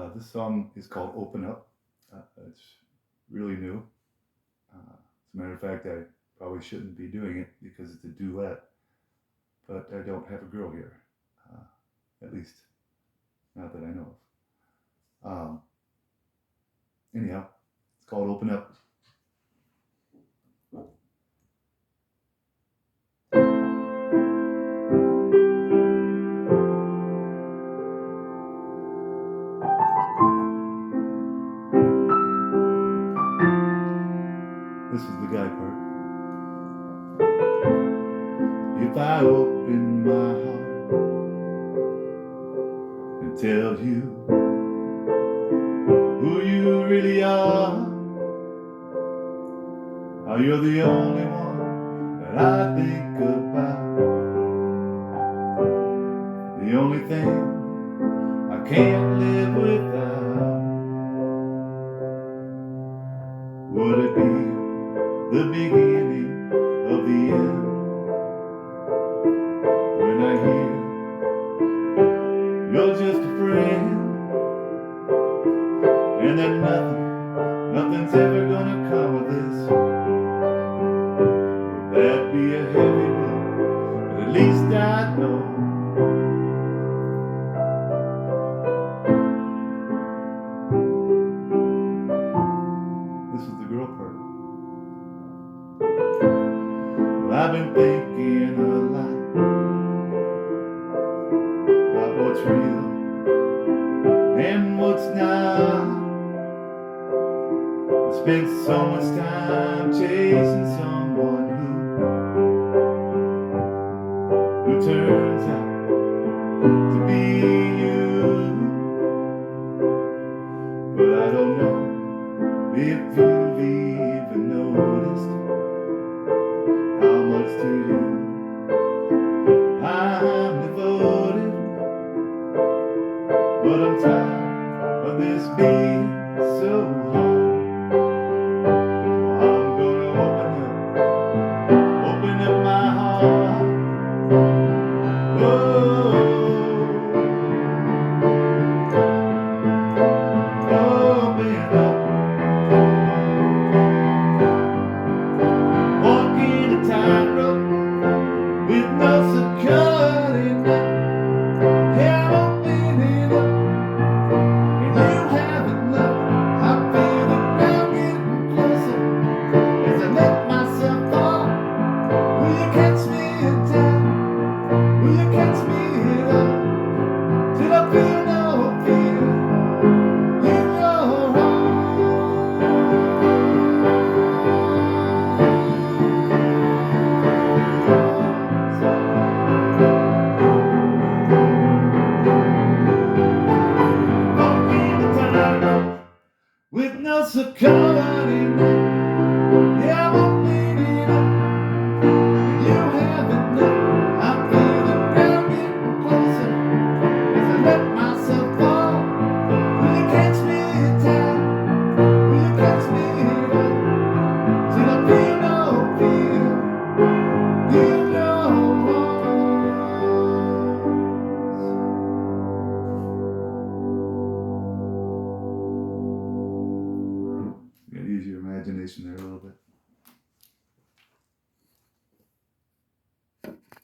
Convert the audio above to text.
This song is called Open Up. It's really new. As a matter of fact, I probably shouldn't be doing it because it's a duet, but I don't have a girl here, at least not that I know of. Anyhow, it's called Open Up. This is the guy part. If I open my heart and tell you who you really are, how you're the only one that I think about, the only thing I can't live without, would it be the beginning of the end? When I hear you're just a friend, and that nothing's ever gonna come of this, would that be a heavy blow? But at least I know this is the girl part. Well, I've been thinking a lot about what's real and what's not. I spent so much time chasing someone who turns out to be you. But I don't know if you've even noticed how much to you I'm devoted. But I'm tired of this being so hard. I'm gonna open up my heart. Whoa, open up. Walking a tightrope with no security net. Haven't been in it, and you haven't looked. I feel the ground getting closer as I let myself fall. Will you catch me in time? Will you catch me in love? Till I feel